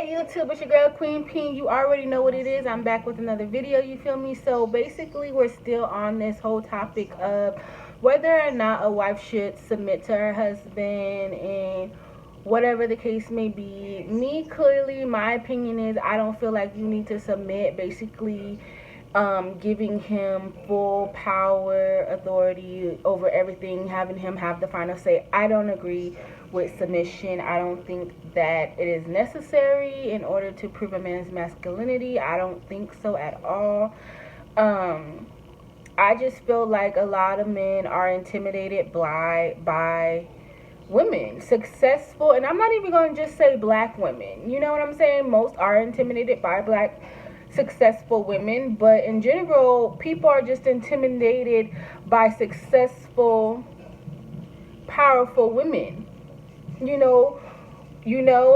Hey YouTube, it's your girl Queen P. You already know what it is. I'm back with another video, you feel me? So basically we're still on this whole topic of whether or not a wife should submit to her husband and whatever the case may be. Me, clearly, my opinion is I don't feel like you need to submit. Basically giving him full power, authority over everything, having him have the final say. I don't agree with submission. I don't think that it is necessary in order to prove a man's masculinity. I don't think so at all. I just feel like a lot of men are intimidated by women, successful, and I'm not even going to just say black women. You know what I'm saying? Most are intimidated by black successful women, but in general, people are just intimidated by successful, powerful women. You know,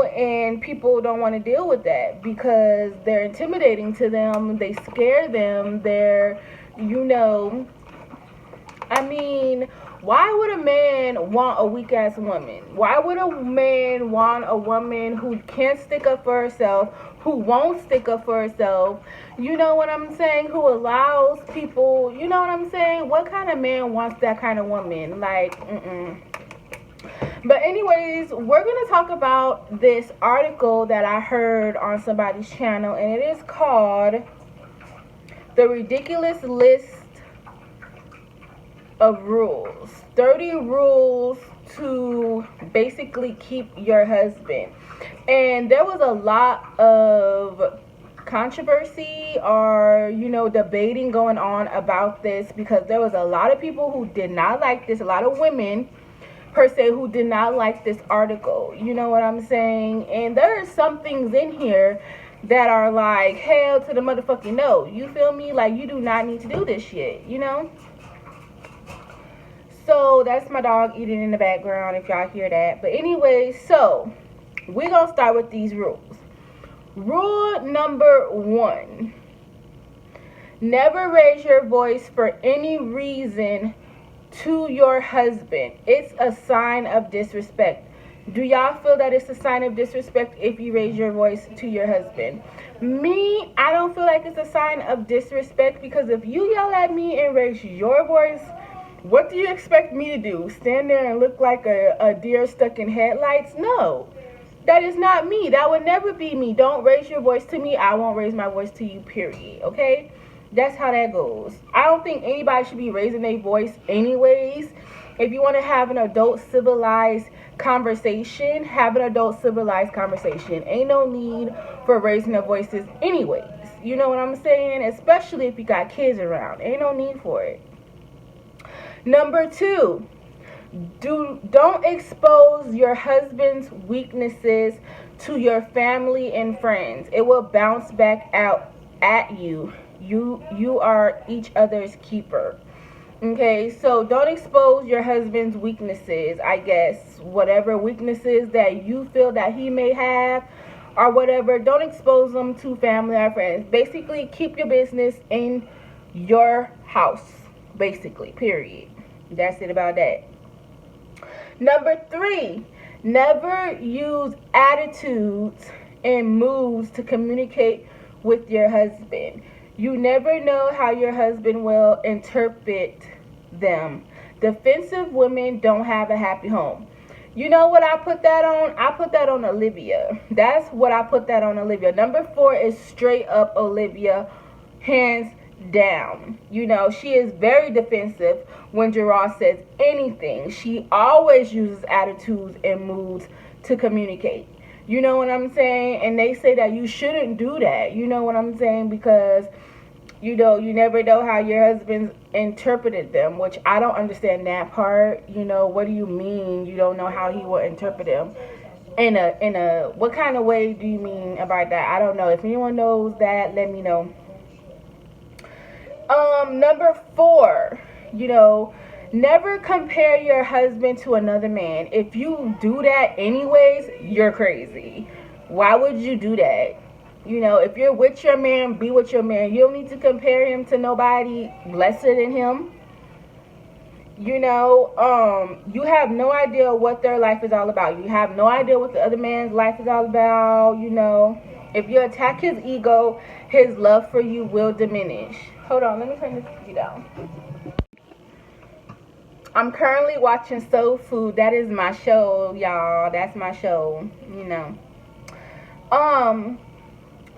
and people don't want to deal with that because they're intimidating to them. They scare them. I mean, why would a man want a weak ass woman? Why would a man want a woman who can't stick up for herself, who won't stick up for herself? You know what I'm saying? Who allows people, you know what I'm saying? What kind of man wants that kind of woman? Like, But anyways, we're going to talk about this article that I heard on somebody's channel, and it is called The Ridiculous List of Rules. 30 rules to basically keep your husband. And there was a lot of controversy or, debating going on about this because there was a lot of people who did not like this, a lot of women per se who did not like this article. You know what I'm saying? And there are some things in here that are like, hell to the motherfucking no. You feel me? Like, you do not need to do this shit, So that's my dog eating in the background if y'all hear that. But anyway, so we're going to start with these rules. Rule number 1. Never raise your voice for any reason to your husband. It's a sign of disrespect. Do y'all feel that it's a sign of disrespect if you raise your voice to your husband? Me, I don't feel like it's a sign of disrespect because if you yell at me and raise your voice, what do you expect me to do? Stand there and look like a deer stuck in headlights? No, that is not me. That would never be me. Don't raise your voice to me. I won't raise my voice to you, period. Okay? That's how that goes. I don't think anybody should be raising their voice anyways. If you want to have an adult civilized conversation, have an adult civilized conversation. Ain't no need for raising their voices anyways. You know what I'm saying? Especially if you got kids around. Ain't no need for it. Number 2, don't expose your husband's weaknesses to your family and friends. It will bounce back out at you. You are each other's keeper. Okay, so don't expose your husband's weaknesses, I guess. Whatever weaknesses that you feel that he may have or whatever, don't expose them to family or friends. Basically, keep your business in your house. Basically, period. That's it about that. Number 3, never use attitudes and moods to communicate with your husband. You never know how your husband will interpret them. Defensive women don't have a happy home. You know what I put that on? I put that on Olivia. That's what I put that on Olivia. Number 4 is straight up Olivia, hands down. She is very defensive when Gerard says anything. She always uses attitudes and moods to communicate. You know what I'm saying? And they say that you shouldn't do that. You know what I'm saying? Because, you never know how your husband's interpreted them, which I don't understand that part. What do you mean you don't know how he will interpret them? In a what kind of way do you mean about that? I don't know. If anyone knows that, let me know. Number 4, never compare your husband to another man. If you do that anyways, you're crazy. Why would you do that? If you're with your man, be with your man. You don't need to compare him to nobody lesser than him. You have no idea what their life is all about. You have no idea what the other man's life is all about. If you attack his ego, his love for you will diminish. Hold on, let me turn this TV down. I'm currently watching Soul Food. That is my show, y'all. That's my show.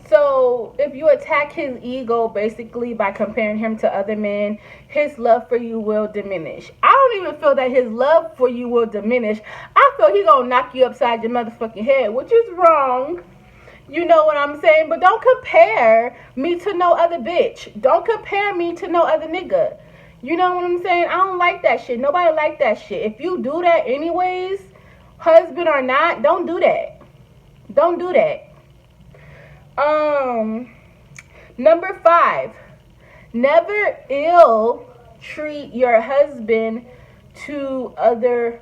So if you attack his ego basically by comparing him to other men, his love for you will diminish. I don't even feel that his love for you will diminish. I feel he gonna knock you upside your motherfucking head, which is wrong. You know what I'm saying? But don't compare me to no other bitch. Don't compare me to no other nigga. You know what I'm saying? I don't like that shit. Nobody like that shit. If you do that anyways, husband or not, don't do that. Don't do that. Number 5, never ill treat your husband to other,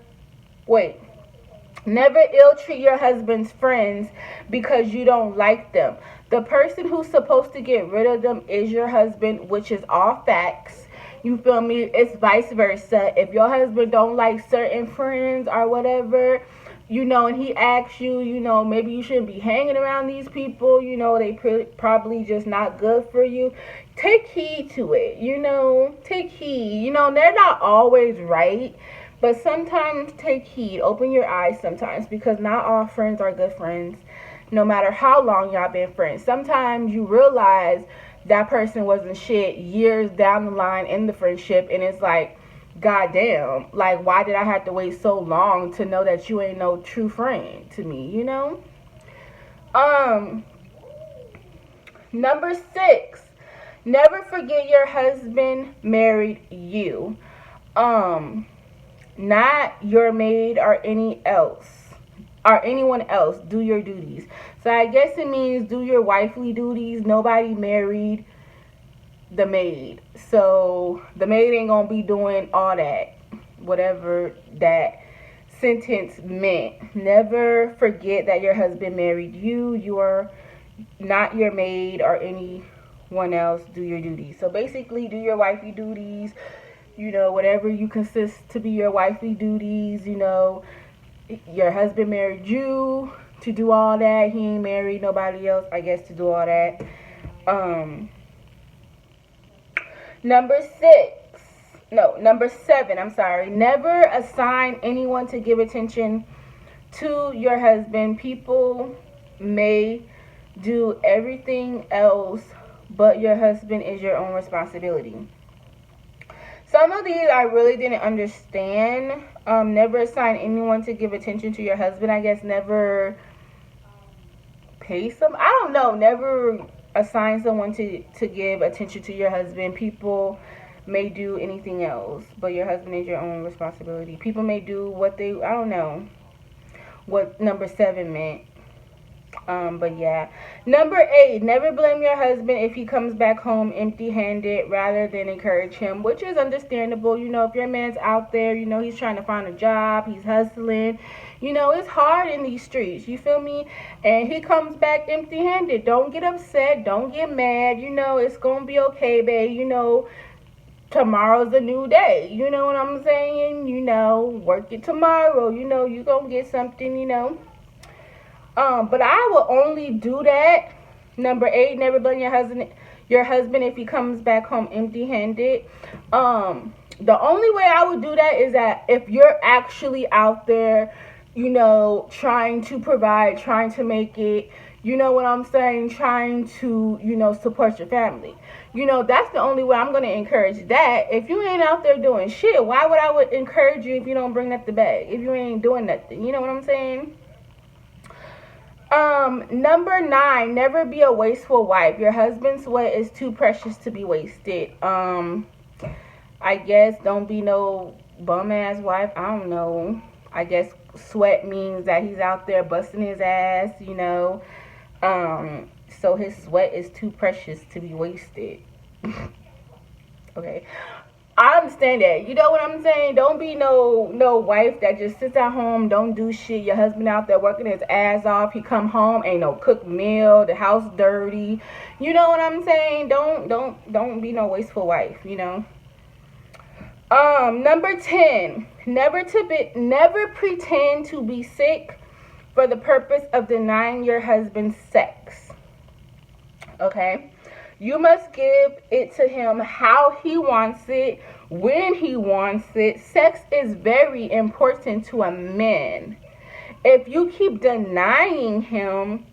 never ill treat your husband's friends because you don't like them. The person who's supposed to get rid of them is your husband, which is all facts. You feel me? It's vice versa. If your husband don't like certain friends or whatever, and he asks you, maybe you shouldn't be hanging around these people, they probably just not good for you. Take heed to it, take heed. They're not always right, but sometimes take heed. Open your eyes sometimes, because not all friends are good friends, no matter how long y'all been friends. Sometimes you realize that person wasn't shit years down the line in the friendship, and it's like, goddamn, like, why did I have to wait so long to know that you ain't no true friend to me, Number 6, never forget your husband married you. Not your maid or anyone else. Do your duties. So I guess it means do your wifely duties. Nobody married the maid, so the maid ain't gonna be doing all that, whatever that sentence meant. Never forget that your husband married you. You are not your maid or anyone else. Do your duties. So basically, do your wifey duties, whatever you consist to be your wifey duties. Your husband married you to do all that. He ain't married nobody else, I guess, to do all that. Number 7, I'm sorry. Never assign anyone to give attention to your husband. People may do everything else, but your husband is your own responsibility. Some of these I really didn't understand. Never assign anyone to give attention to your husband. I guess never pay some. I don't know. Never assign someone to give attention to your husband. People may do anything else, but your husband is your own responsibility. People may do what I don't know what number 7 meant. But yeah. Number 8, never blame your husband if he comes back home empty-handed, rather than encourage him, which is understandable. If your man's out there, he's trying to find a job, he's hustling, it's hard in these streets, you feel me? And he comes back empty-handed. Don't get upset, don't get mad, it's gonna be okay, babe. Tomorrow's a new day, you know what I'm saying? Work it tomorrow, you gonna get something, but I will only do that. Number 8, never blame your husband if he comes back home empty-handed. The only way I would do that is that if you're actually out there, trying to provide, trying to make it, you know what I'm saying, trying to, support your family. That's the only way I'm going to encourage that. If you ain't out there doing shit, why would I encourage you if you don't bring that to bag? If you ain't doing nothing, you know what I'm saying? Number 9, never be a wasteful wife. Your husband's sweat is too precious to be wasted. I guess don't be no bum ass wife. I don't know. I guess sweat means that he's out there busting his ass, so his sweat is too precious to be wasted. Okay. I understand that. You know what I'm saying? Don't be no wife that just sits at home, don't do shit. Your husband out there working his ass off. He come home, ain't no cooked meal, the house dirty. You know what I'm saying? Don't be no wasteful wife, Number 10, never pretend to be sick for the purpose of denying your husband sex. Okay? You must give it to him how he wants it, when he wants it. Sex is very important to a man. If you keep denying him,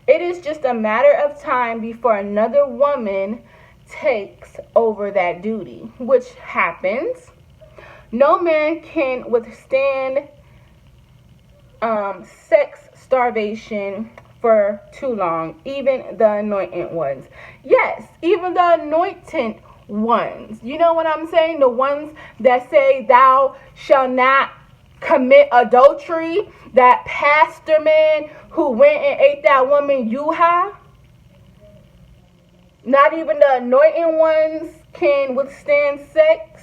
it is just a matter of time before another woman takes over that duty, which happens. No man can withstand sex starvation for too long, even the anointed ones. Yes, even the anointed ones. You know what I'm saying? The ones that say, thou shalt not commit adultery. That pastor man who went and ate that woman you have. Not even the anointed ones can withstand sex,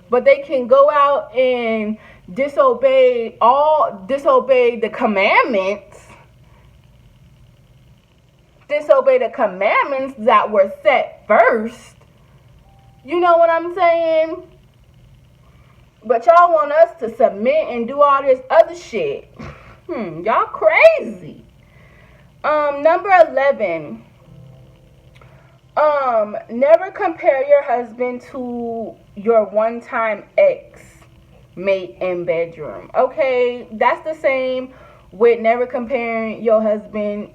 but they can go out and disobey the commandments. Disobey the commandments that were set first. You know what I'm saying? But y'all want us to submit and do all this other shit. Y'all crazy. Number 11. Never compare your husband to your one-time ex-mate in bedroom. Okay, that's the same with never comparing your husband,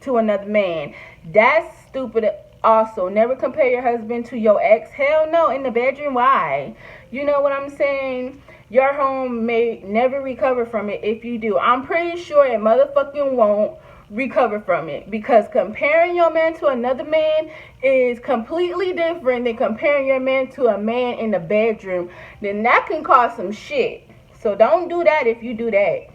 to another man. That's stupid. Also, never compare your husband to your ex. Hell no, in the bedroom. Why? You know what I'm saying? Your home may never recover from it if you do. I'm pretty sure it motherfucking won't recover from it, because comparing your man to another man is completely different than comparing your man to a man in the bedroom. Then that can cause some shit. So don't do that if you do that.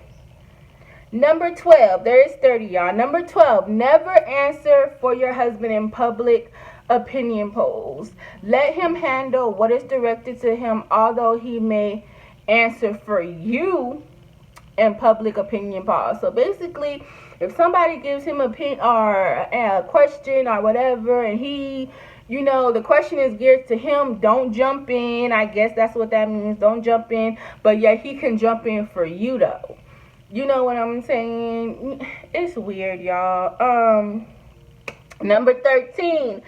Number 12, there is 30, y'all. Number 12, never answer for your husband in public opinion polls. Let him handle what is directed to him, although he may answer for you in public opinion polls. So basically, if somebody gives him opinion or a question or whatever, and he, the question is geared to him, don't jump in. I guess that's what that means. Don't jump in. But yeah, he can jump in for you, though. You know what I'm saying? It's weird, y'all. Number 13,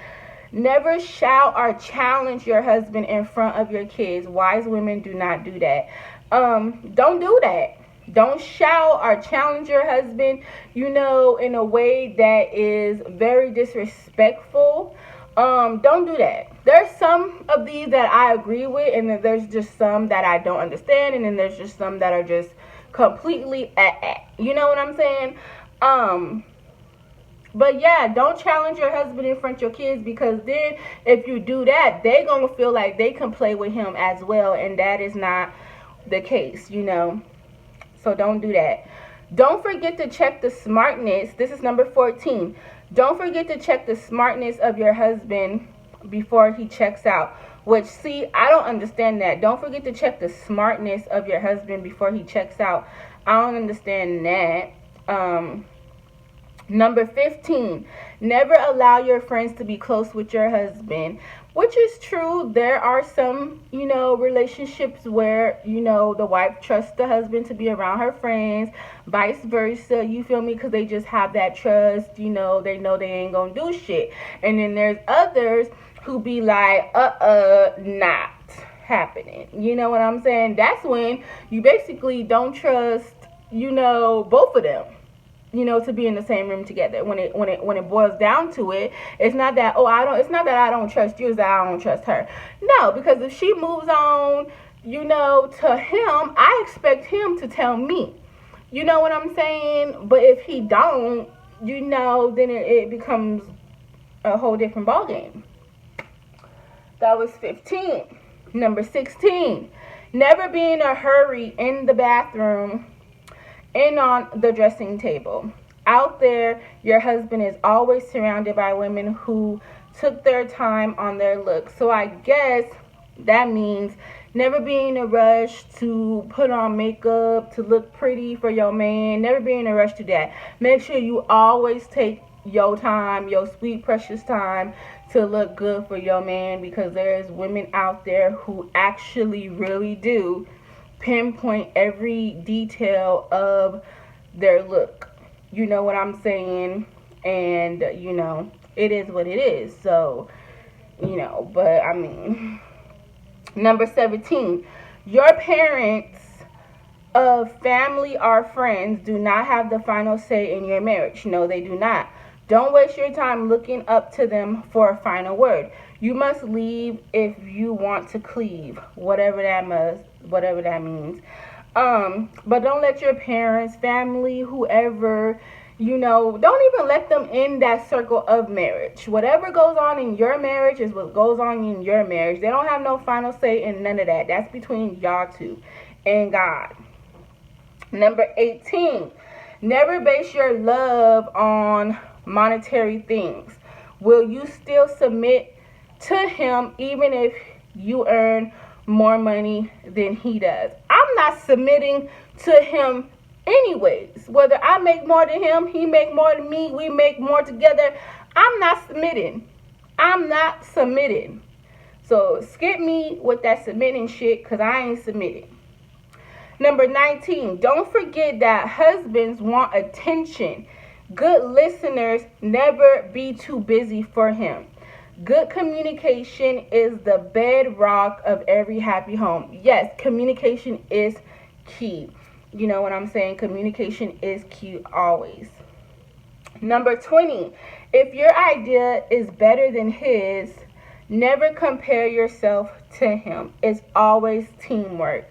never shout or challenge your husband in front of your kids. Wise women do not do that. Don't do that. Don't shout or challenge your husband, in a way that is very disrespectful. Don't do that. There's some of these that I agree with, and then there's just some that I don't understand, and then there's just some that are just completely you know what I'm saying? But yeah, don't challenge your husband in front of your kids, because then if you do that, they gonna feel like they can play with him as well, and that is not the case, So don't do that. Don't forget to check the smartness. This is number 14. Don't forget to check the smartness of your husband before he checks out. Which, see, I don't understand that. Don't forget to check the smartness of your husband before he checks out. I don't understand that. Number 15, never allow your friends to be close with your husband. Which is true. There are some, relationships where, the wife trusts the husband to be around her friends. Vice versa, you feel me? Because they just have that trust. They know they ain't gonna do shit. And then there's others who be like, not happening. You know what I'm saying? That's when you basically don't trust, both of them, to be in the same room together. When it boils down to it, it's not that, it's not that I don't trust you, it's that I don't trust her. No, because if she moves on, to him, I expect him to tell me. You know what I'm saying? But if he don't, then it becomes a whole different ballgame. That was 15. Number 16, never be in a hurry in the bathroom and on the dressing table. Out there, your husband is always surrounded by women who took their time on their looks. So I guess that means never be in a rush to put on makeup, to look pretty for your man. Never be in a rush to that. Make sure you always take your time, your sweet precious time to look good for your man, because there's women out there who actually really do pinpoint every detail of their look. You know what I'm saying? And it is what it is. So, but I mean, number 17, your parents of family or friends do not have the final say in your marriage. No, they do not. Don't waste your time looking up to them for a final word. You must leave if you want to cleave, whatever that means. But don't let your parents, family, whoever, don't even let them in that circle of marriage. Whatever goes on in your marriage is what goes on in your marriage. They don't have no final say in none of that. That's between y'all two and God. Number 18, never base your love on monetary things. Will you still submit to him even if you earn more money than he does? I'm not submitting to him anyways. Whether I make more than him, he make more than me, we make more together, I'm not submitting. I'm not submitting. So skip me with that submitting shit, because I ain't submitting. Number 19, don't forget that husbands want attention. Good listeners, never be too busy for him. Good communication is the bedrock of every happy home. Yes, communication is key. You know what I'm saying? Communication is key always. Number 20, if your idea is better than his, never compare yourself to him. It's always teamwork.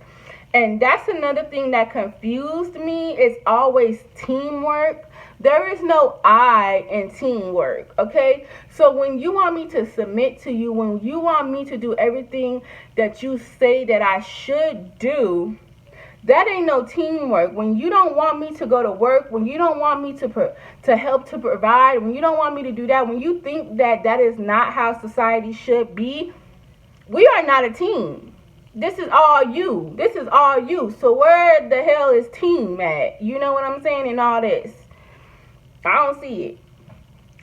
And that's another thing that confused me. It's always teamwork. There is no I in teamwork, okay? So when you want me to submit to you, when you want me to do everything that you say that I should do, that ain't no teamwork. When you don't want me to go to work, when you don't want me to help to provide, when you don't want me to do that, when you think that that is not how society should be, we are not a team. This is all you. This is all you. So where the hell is team at? You know what I'm saying? In all this, I don't see it.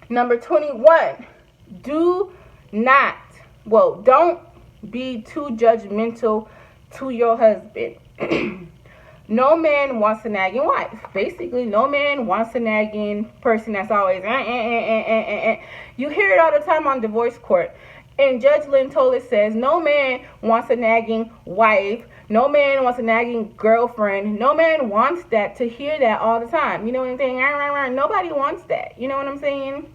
Number 21, don't be too judgmental to your husband. No man wants a nagging wife. Basically, no man wants a nagging person that's always You hear it all the time on divorce court. And Judge Lynn Toller says, no man wants a nagging wife. No man wants a nagging girlfriend. No man wants that, to hear that all the time. You know what I'm saying? Nobody wants that. You know what I'm saying?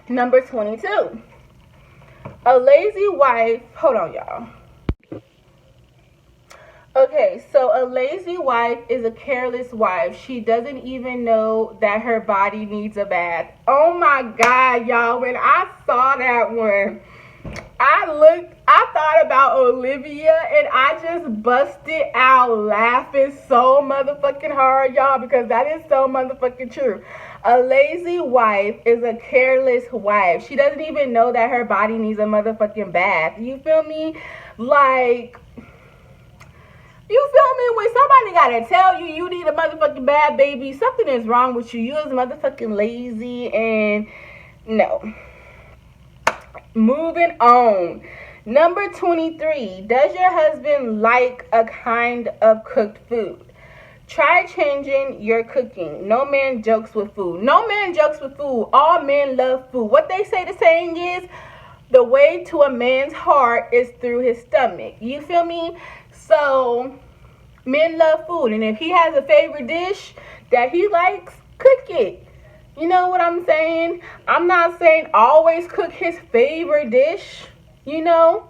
Number 22. A lazy wife. Hold on, y'all. Okay, so a lazy wife is a careless wife. She doesn't even know that her body needs a bath. Oh my God, y'all. When I saw that one, I thought about Olivia, and I just busted out laughing so motherfucking hard, y'all, because that is so motherfucking true. A lazy wife is a careless wife. She doesn't even know that her body needs a motherfucking bath. You feel me? Like, you feel me? When somebody gotta tell you you need a motherfucking bad baby, something is wrong with you. You is motherfucking lazy, and no. Moving on. Number 23. Does your husband like a kind of cooked food? Try changing your cooking. No man jokes with food. No man jokes with food. All men love food. What they say the saying is, the way to a man's heart is through his stomach. You feel me? So, men love food. And if he has a favorite dish that he likes, cook it. You know what I'm saying? I'm not saying always cook his favorite dish, But,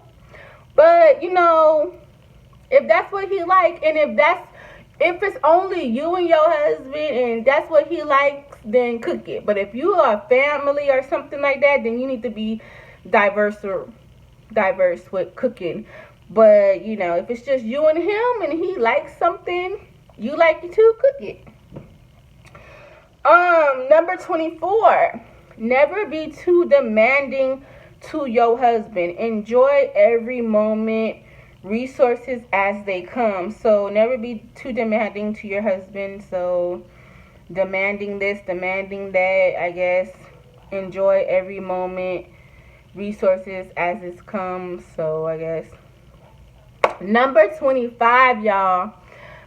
if that's what he likes, and if it's only you and your husband and that's what he likes, then cook it. But if you are a family or something like that, then you need to be diverse with cooking. But, if it's just you and him and he likes something, you like it too, cook it. Number 24, never be too demanding to your husband. Enjoy every moment resources as they come. So never be too demanding to your husband. So demanding this, demanding that, I guess. Enjoy every moment, resources as it comes. So I guess. Number 25, y'all.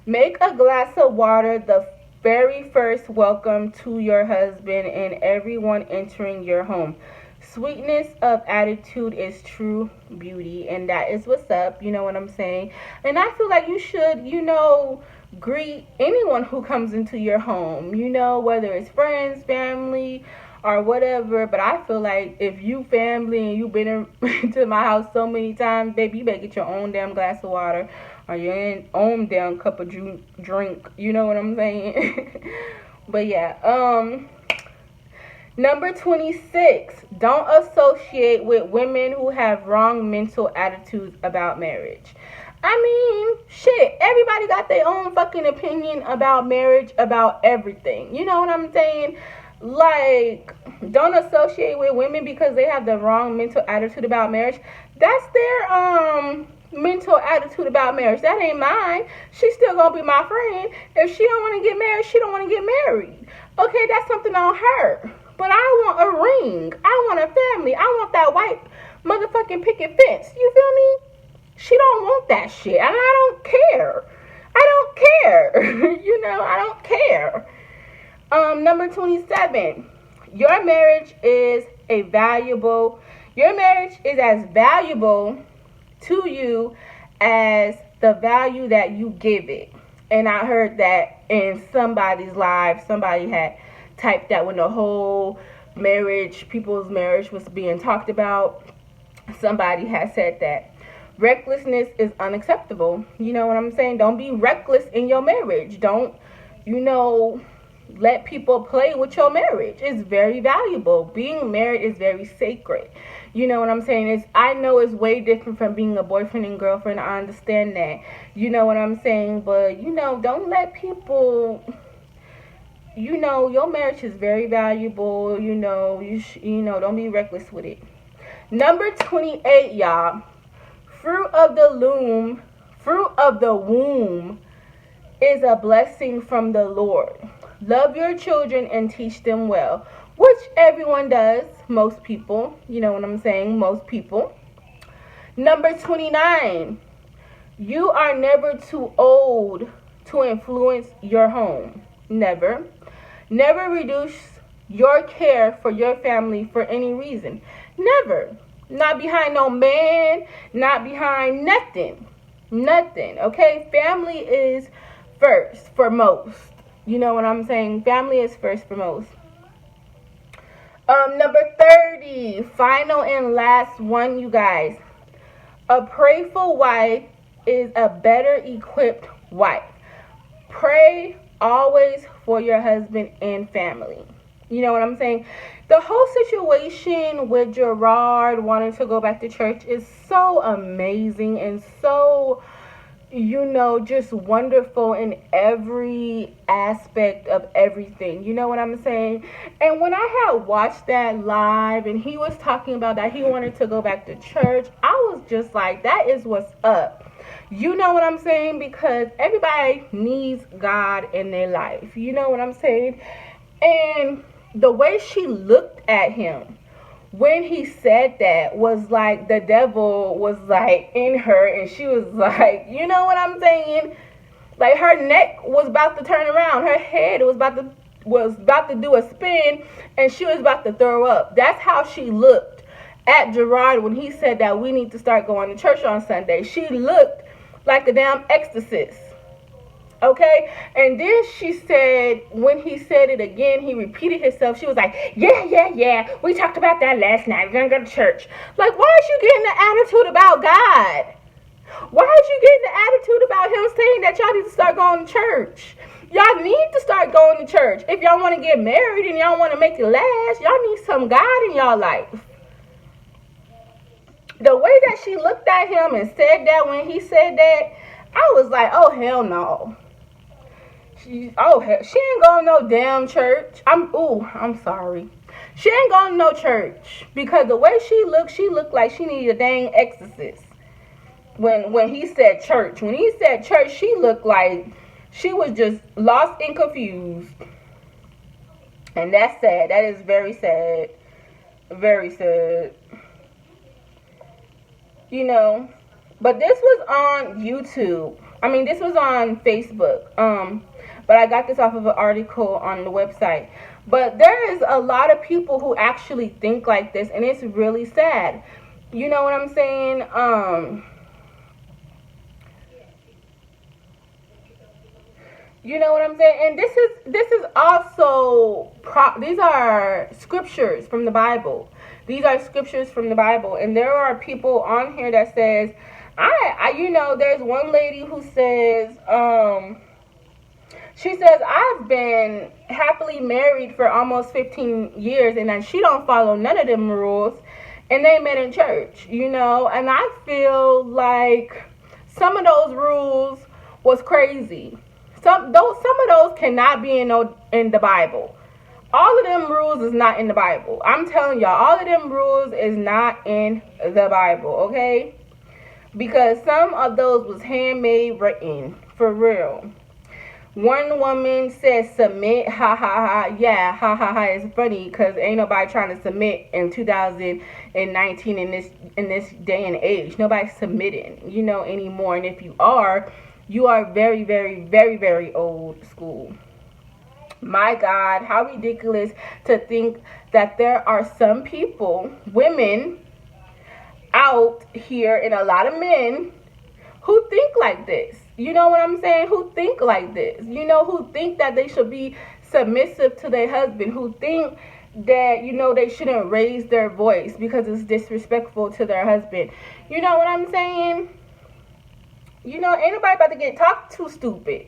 Make a glass of water the very first welcome to your husband and everyone entering your home. Sweetness of attitude is true beauty, and that is what's up. You know what I'm saying? And I feel like you should, greet anyone who comes into your home, whether it's friends, family, or whatever. But I feel like if you family and you've been into my house so many times, baby, you better get your own damn glass of water or your own damn cup of drink. You know what I'm saying? But yeah, number 26, don't associate with women who have wrong mental attitudes about marriage. I mean, shit, everybody got their own fucking opinion about marriage, about everything. You know what I'm saying? Like, don't associate with women because they have the wrong mental attitude about marriage. That's their mental attitude about marriage. That ain't mine. She's still gonna be my friend. If she don't want to get married, she don't want to get married. Okay, that's something on her. But I want a ring. I want a family. I want that white motherfucking picket fence. You feel me? She don't want that shit. And I don't care. I don't care. I don't care. Number 27. Your marriage is as valuable to you as the value that you give it. And I heard that in somebody's live. Somebody had typed that when the whole people's marriage was being talked about. Somebody had said that recklessness is unacceptable. You know what I'm saying? Don't be reckless in your marriage. Don't, let people play with your marriage. It's very valuable. Being married is very sacred. You know what I'm saying? I know it's way different from being a boyfriend and girlfriend. I understand that. You know what I'm saying? But, don't let people... your marriage is very valuable. Don't be reckless with it. Number 28, y'all. Fruit of the womb is a blessing from the Lord. Love your children and teach them well, which everyone does. Most people, you know what I'm saying? Most people. Number 29, you are never too old to influence your home. Never. Never reduce your care for your family for any reason. Never. Not behind no man, not behind nothing. Nothing, okay? Family is first for most. You know what I'm saying? Family is first for most. Number 30, final and last one, you guys. A prayerful wife is a better equipped wife. Pray always for your husband and family. You know what I'm saying? The whole situation with Gerard wanting to go back to church is so amazing and so, just wonderful in every aspect of everything. You know what I'm saying? And when I had watched that live and he was talking about that he wanted to go back to church, I was just like, that is what's up. You know what I'm saying? Because everybody needs God in their life. You know what I'm saying? And the way she looked at him when he said that was like the devil was like in her, and she was like, you know what I'm saying? Like her neck was about to turn around, her head was about to do a spin, and she was about to throw up. That's how she looked at Gerard when he said that we need to start going to church on Sunday. She looked like a damn exorcist. Okay, and then she said, when he said it again, he repeated himself. She was like, yeah, we talked about that last night. We're gonna go to church. Like, why is you getting the attitude about God? Why is you getting the attitude about him saying that y'all need to start going to church? Y'all need to start going to church. If y'all want to get married and y'all want to make it last, y'all need some God in y'all life. The way that she looked at him and said that when he said that, I was like, oh, hell no. She ain't going to no damn church. I'm sorry. She ain't going to no church because the way she looked like she needed a dang exorcist. when he said church. When he said church, she looked like she was just lost and confused. And that's sad. That is very sad. Very sad. You know. But this was on YouTube. I mean, this was on Facebook. But I got this off of an article on the website. But there is a lot of people who actually think like this, and it's really sad. You know what I'm saying? You know what I'm saying? And this is also these are scriptures from the Bible. These are scriptures from the Bible, and there are people on here that says, I you know, there's one lady who says, she says, I've been happily married for almost 15 years, and then she don't follow none of them rules, and they met in church, you know, and I feel like some of those rules was crazy. Some of those cannot be in the Bible. All of them rules is not in the Bible. I'm telling y'all, all of them rules is not in the Bible, okay? Because some of those was handmade written, for real. One woman said submit, ha ha ha. Yeah, ha ha ha. It's funny because ain't nobody trying to submit in 2019 in this day and age. Nobody's submitting, you know, anymore. And if you are very, very, very, very old school. My God, how ridiculous to think that there are some people, women out here, and a lot of men who think like this. You know what I'm saying? Who think like this. You know, who think that they should be submissive to their husband. Who think that, you know, they shouldn't raise their voice because it's disrespectful to their husband. You know what I'm saying? You know, ain't nobody about to get talked to stupid.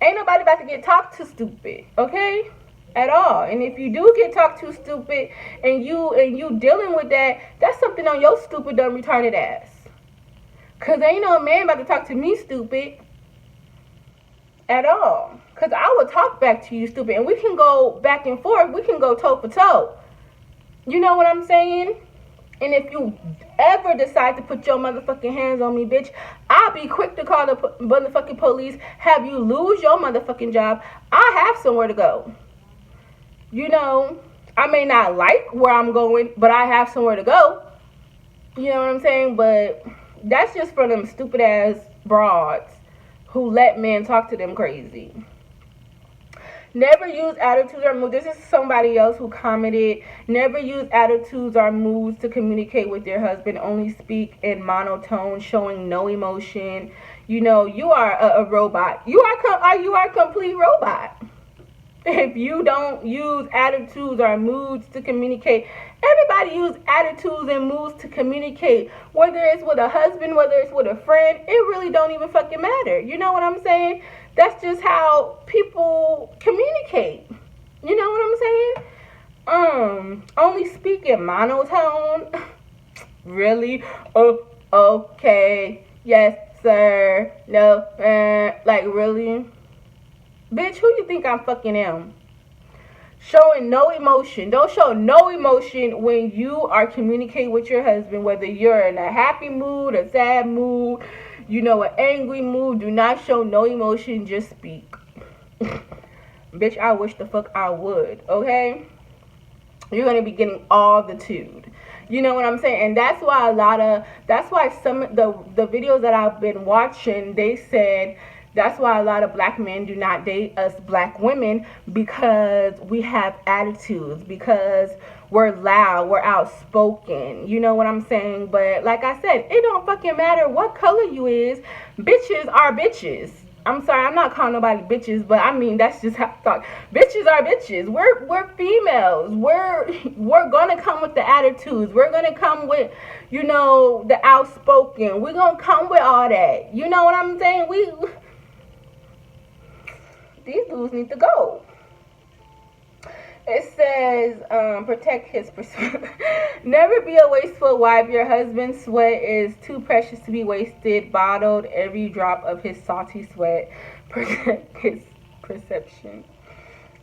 Ain't nobody about to get talked to stupid, okay? At all. And if you do get talked to stupid and you dealing with that, that's something on your stupid, dumb, retarded ass. Because ain't no man about to talk to me stupid at all. Because I will talk back to you stupid. And we can go back and forth. We can go toe for toe. You know what I'm saying? And if you ever decide to put your motherfucking hands on me, bitch, I'll be quick to call the motherfucking police, have you lose your motherfucking job. I have somewhere to go. You know, I may not like where I'm going, but I have somewhere to go. You know what I'm saying? But that's just for them stupid ass broads who let men talk to them crazy. Never use attitudes or moods. This is somebody else who commented. Never use attitudes or moods to communicate with your husband. Only speak in monotone, showing no emotion. You know, you are a robot. You are a complete robot. If you don't use attitudes or moods to communicate, everybody use attitudes and moods to communicate. Whether it's with a husband, whether it's with a friend, it really don't even fucking matter. You know what I'm saying? That's just how people communicate. You know what I'm saying? Only speak in monotone. Really? Oh, okay. Yes, sir. No, like really? Bitch, who you think I'm fucking am? Showing no emotion. Don't show no emotion when you are communicating with your husband, whether you're in a happy mood, a sad mood, you know, an angry mood. Do not show no emotion. Just speak. Bitch, I wish the fuck I would, okay? You're going to be getting all the tude. You know what I'm saying? And that's why some of the videos that I've been watching, they said, that's why a lot of black men do not date us black women, because we have attitudes, because we're loud, we're outspoken. You know what I'm saying? But like I said, it don't fucking matter what color you is. Bitches are bitches. I'm sorry, I'm not calling nobody bitches, but I mean, that's just how I talk. Bitches are bitches. We're females. We're gonna come with the attitudes. We're gonna come with, you know, the outspoken. We're gonna come with all that. You know what I'm saying? These dudes need to go. It says, protect his never be a wasteful wife. Your husband's sweat is too precious to be wasted. Bottled every drop of his salty sweat. Protect his perception.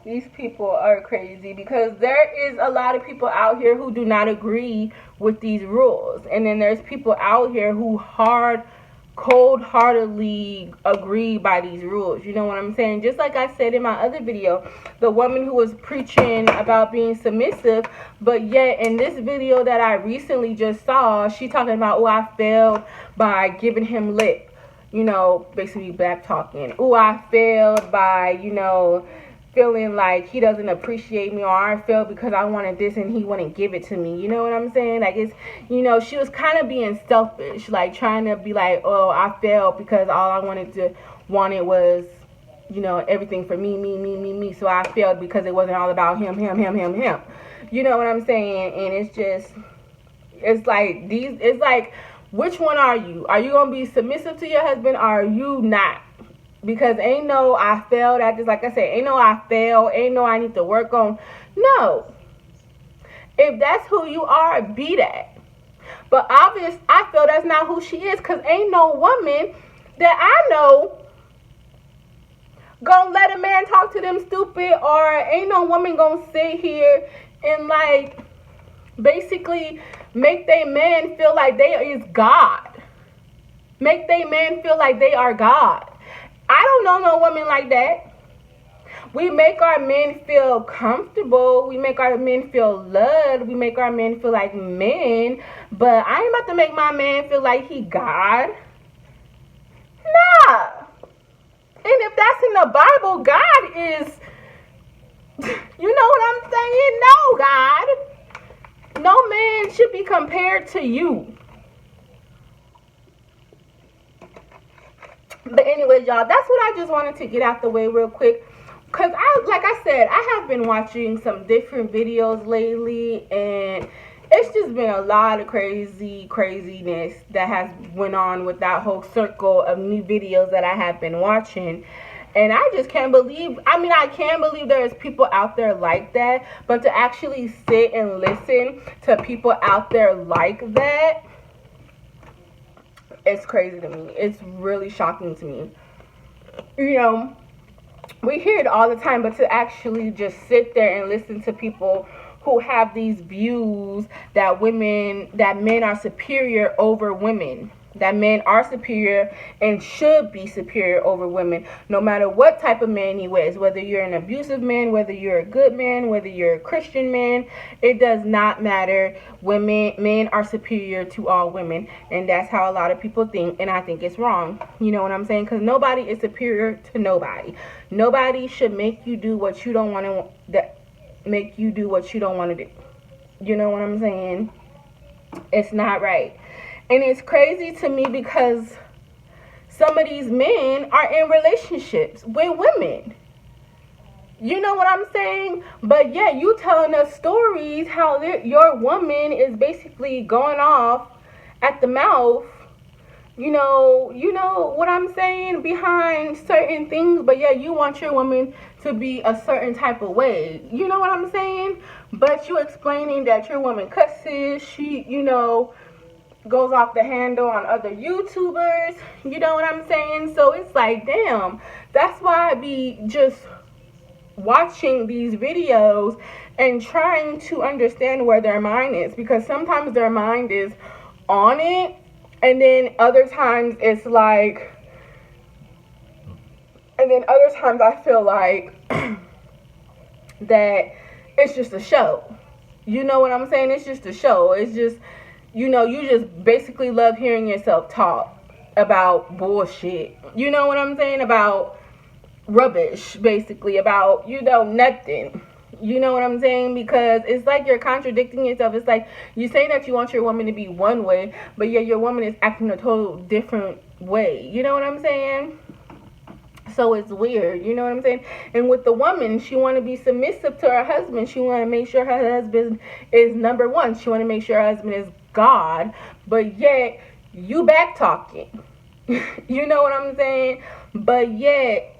These people are crazy because there is a lot of people out here who do not agree with these rules. And then there's people out here who cold-heartedly agree by these rules. You know what I'm saying? Just like I said in my other video, the woman who was preaching about being submissive, but yet in this video that I recently just saw, she talking about, oh, I failed by giving him lip. You know, basically back talking. Oh, I failed by, you know, feeling like he doesn't appreciate me, or I failed because I wanted this and he wouldn't give it to me. You know what I'm saying? Like, it's, you know, she was kind of being selfish, like trying to be like, oh, I failed because all I wanted was, you know, everything for me. So I failed because it wasn't all about him. You know what I'm saying? And it's just, it's like, which one are you? Are you going to be submissive to your husband, or are you not? Because ain't no I failed at this. Like I said, ain't no I failed. Ain't no I need to work on. No. If that's who you are, be that. But obvious, I feel that's not who she is. Because ain't no woman that I know gonna let a man talk to them stupid. Or ain't no woman gonna sit here and like basically make they man feel like they is God. Make they man feel like they are God. I don't know no woman like that. We make our men feel comfortable. We make our men feel loved. We make our men feel like men. But I ain't about to make my man feel like he God. Nah. And if that's in the Bible, God is, you know what I'm saying? No, God. No man should be compared to you. But anyways, y'all, that's what I just wanted to get out the way real quick. Because like I said, I have been watching some different videos lately, and it's just been a lot of craziness that has went on with that whole circle of new videos that I have been watching. And I just can't believe, I can't believe there's people out there like that, but to actually sit and listen to people out there like that, it's crazy to me. It's really shocking to me. You know, we hear it all the time, but to actually just sit there and listen to people who have these views that men are superior over women, that men are superior and should be superior over women, no matter what type of man he is, whether you're an abusive man, whether you're a good man, whether you're a Christian man, it does not matter. Men are superior to all women, and that's how a lot of people think, and I think it's wrong. You know what I'm saying? Because nobody is superior to nobody. Nobody should make you do what you don't want to, make you do what you don't want to do. You know what I'm saying? It's not right. And it's crazy to me because some of these men are in relationships with women. You know what I'm saying? But yeah, you telling us stories how your woman is basically going off at the mouth. You know what I'm saying, behind certain things. But yeah, you want your woman to be a certain type of way. You know what I'm saying? But you explaining that your woman cusses. She, goes off the handle on other YouTubers. You know what I'm saying? So it's like, damn. That's why I be just watching these videos and trying to understand where their mind is, because sometimes their mind is on it, and then other times it's like, and then other times I feel like that it's just a show. You know what I'm saying? It's just a show. It's just, you just basically love hearing yourself talk about bullshit. You know what I'm saying? About rubbish, basically. About, nothing. You know what I'm saying? Because it's like you're contradicting yourself. It's like you're saying that you want your woman to be one way, but yeah, your woman is acting a total different way. You know what I'm saying? So it's weird, you know what I'm saying? And with the woman, she want to be submissive to her husband. She want to make sure her husband is number one. She want to make sure her husband is God. But yet, you back talking. You know what I'm saying? But yet,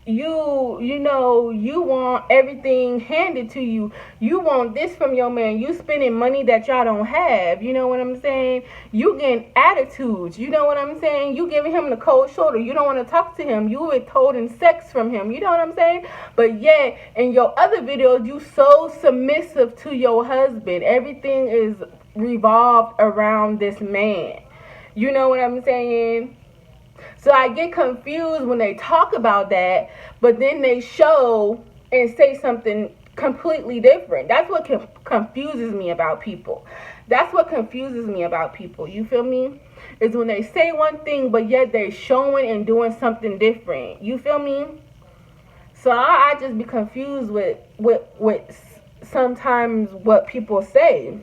you want everything handed to you. You want this from your man. You spending money that y'all don't have. You know what I'm saying? You getting attitudes. You know what I'm saying? You giving him the cold shoulder. You don't want to talk to him. You withholding sex from him. You know what I'm saying? But yet, in your other videos, you so submissive to your husband. Everything is revolved around this man. You know what I'm saying? So I get confused when they talk about that, but then they show and say something completely different. That's what confuses me about people. That's what confuses me about people. You feel me? Is when they say one thing, but yet they're showing and doing something different. You feel me? So I just be confused with sometimes what people say,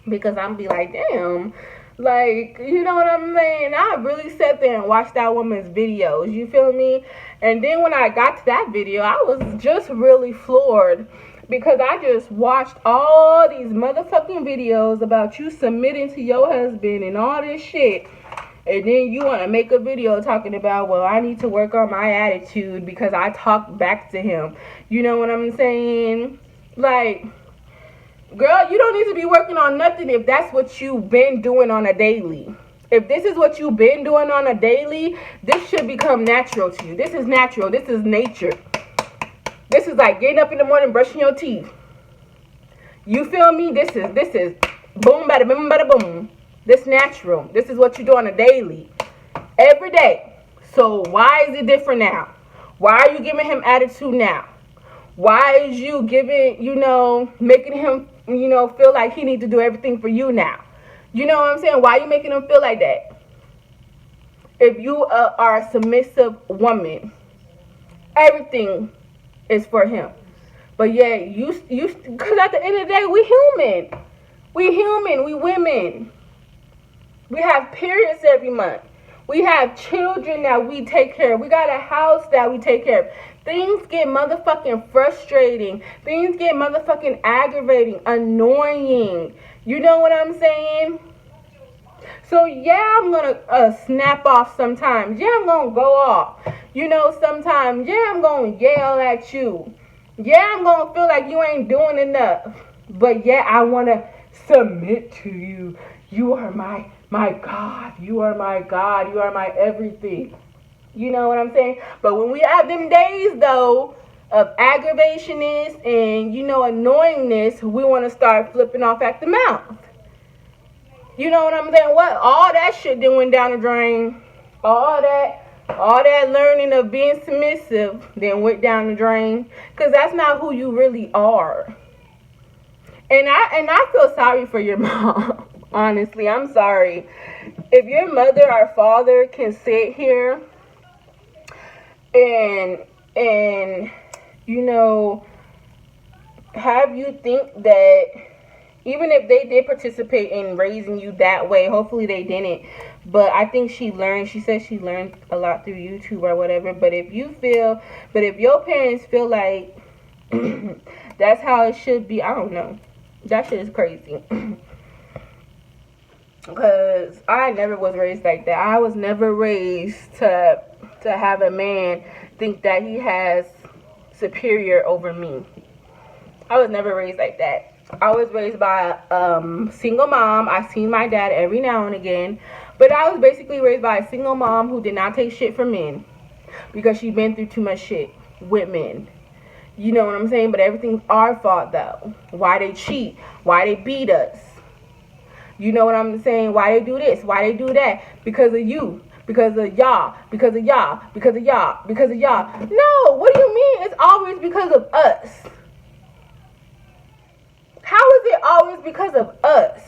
because I'm be like, damn. Like, you know what I'm saying? I really sat there and watched that woman's videos. You feel me? And then when I got to that video, I was just really floored, because I just watched all these motherfucking videos about you submitting to your husband and all this shit. And then you want to make a video talking about, well, I need to work on my attitude because I talk back to him. You know what I'm saying? Like, girl, you don't need to be working on nothing if that's what you've been doing on a daily. If this is what you've been doing on a daily, this should become natural to you. This is natural. This is nature. This is like getting up in the morning, brushing your teeth. You feel me? This is boom, bada, boom, bada, boom. This natural. This is what you do on a daily. Every day. So why is it different now? Why are you giving him attitude now? Why is you giving, making him, feel like he needs to do everything for you now? You know what I'm saying? Why are you making him feel like that? If you are a submissive woman, everything is for him. But yeah, because at the end of the day, we human. We women. We have periods every month. We have children that we take care of. We got a house that we take care of. Things get motherfucking frustrating. Things get motherfucking aggravating, annoying. You know what I'm saying? So yeah, I'm gonna snap off sometimes. Yeah, I'm gonna go off. Sometimes, yeah, I'm gonna yell at you. Yeah, I'm gonna feel like you ain't doing enough. But yeah, I wanna submit to you. You are my God. You are my God. You are my everything. You know what I'm saying? But when we have them days, though, of aggravationness and, annoyingness, we want to start flipping off at the mouth. You know what I'm saying? What? All that shit then went down the drain. All that learning of being submissive then went down the drain. Because that's not who you really are. And I feel sorry for your mom. Honestly, I'm sorry. If your mother or father can sit here and have you think that, even if they did participate in raising you that way, hopefully they didn't, but I think she said she learned a lot through YouTube or whatever. But if your parents feel like that's how it should be, I don't know, that shit is crazy. Because I never was raised like that. I was never raised to have a man think that he has superior over me. I was never raised like that. I was raised by a single mom. I seen my dad every now and again. But I was basically raised by a single mom who did not take shit from men. Because she'd been through too much shit with men. You know what I'm saying? But everything's our fault, though. Why they cheat. Why they beat us. You know what I'm saying? Why they do this? Why they do that? Because of you. Because of y'all. Because of y'all. Because of y'all. Because of y'all. No, what do you mean? It's always because of us. How is it always because of us?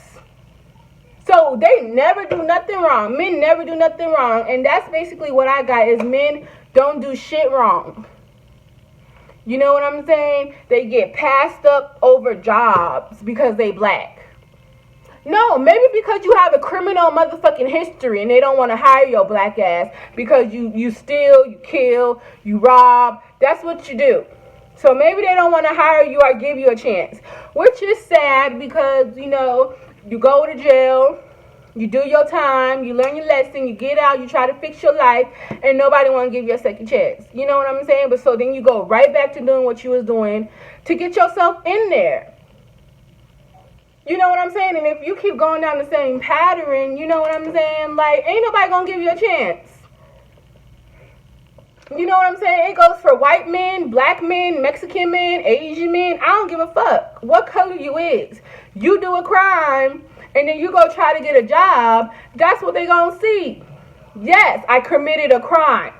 So they never do nothing wrong. Men never do nothing wrong. And that's basically what I got, is men don't do shit wrong. You know what I'm saying? They get passed up over jobs because they black. No, maybe because you have a criminal motherfucking history and they don't want to hire your black ass because you steal, you kill, you rob. That's what you do. So maybe they don't want to hire you or give you a chance. Which is sad because, you go to jail You do your time, you learn your lesson, you get out, you try to fix your life, and nobody want to give you a second chance. You know what I'm saying? But so then you go right back to doing what you was doing to get yourself in there. You know what I'm saying? And if you keep going down the same pattern, you know what I'm saying? Like, ain't nobody gonna give you a chance. You know what I'm saying? It goes for white men, black men, Mexican men, Asian men. I don't give a fuck what color you is. You do a crime and then you go try to get a job, that's what they gonna see. Yes, I committed a crime.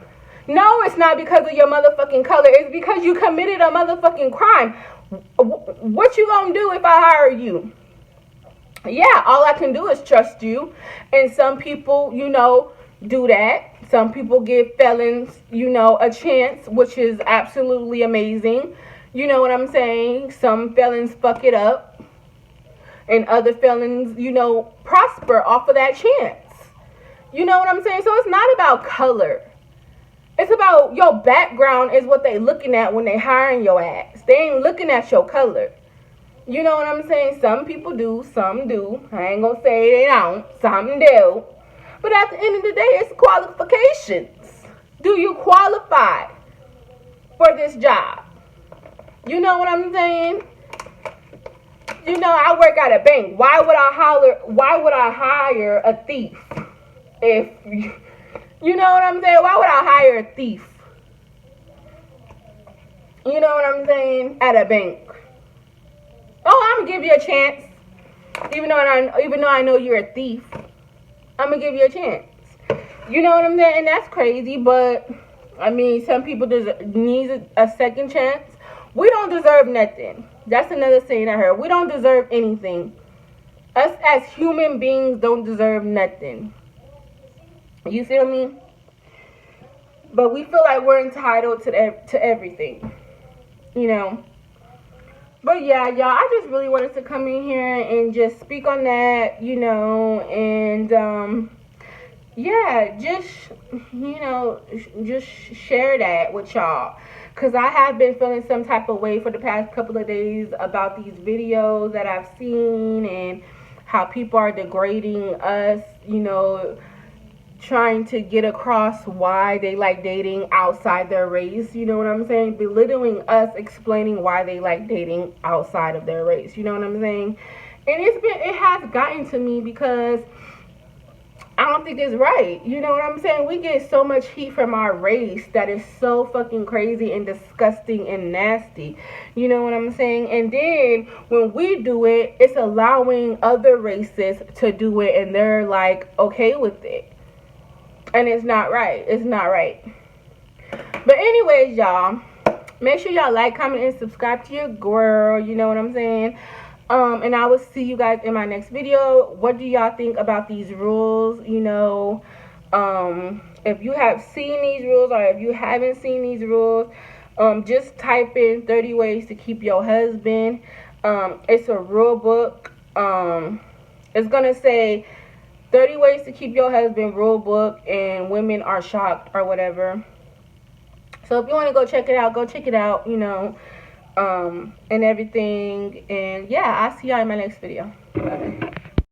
No, it's not because of your motherfucking color. It's because you committed a motherfucking crime. What you gonna do if I hire you? Yeah, all I can do is trust you. And some people, you know, do that. Some people give felons, you know, a chance, which is absolutely amazing. You know what I'm saying? Some felons fuck it up. And other felons, you know, prosper off of that chance. You know what I'm saying? So it's not about color. It's about your background is what they looking at when they hiring your ass. They ain't looking at your color. You know what I'm saying? Some people do, some do. I ain't gonna say they don't. Some do. But at the end of the day, it's qualifications. Do you qualify for this job? You know what I'm saying? You know, I work at a bank. Why would I hire a thief? If you know what I'm saying? Why would I hire a thief? You know what I'm saying? At a bank. Oh, I'm gonna give you a chance. Even though I know you're a thief, I'm gonna give you a chance. You know what I'm saying? And that's crazy, but I mean, some people need a second chance. We don't deserve nothing. That's another saying I heard. We don't deserve anything. Us as human beings don't deserve nothing. You see what I mean? But we feel like we're entitled to everything. You know? But yeah, y'all, I just really wanted to come in here and just speak on that, you know, and yeah, just, you know, just share that with y'all. Because I have been feeling some type of way for the past couple of days about these videos that I've seen and how people are degrading us, you know, trying to get across why they like dating outside their race. You know what I'm saying? Belittling us, explaining why they like dating outside of their race. You know what I'm saying? And it has gotten to me because I don't think it's right. You know what I'm saying? We get so much heat from our race that is so fucking crazy and disgusting and nasty. You know what I'm saying? And then when we do it, it's allowing other races to do it and they're like okay with it. And it's not right. It's not right. But anyways, y'all, make sure y'all like, comment, and subscribe to your girl. You know what I'm saying? And I will see you guys in my next video. What do y'all think about these rules? You know, if you have seen these rules or if you haven't seen these rules, just type in 30 ways to keep your husband. It's a rule book. It's going to say 30 ways to keep your husband rule book, and women are shocked or whatever. So if you want to go check it out, go check it out, you know, and everything. And yeah, I'll see y'all in my next video. Bye.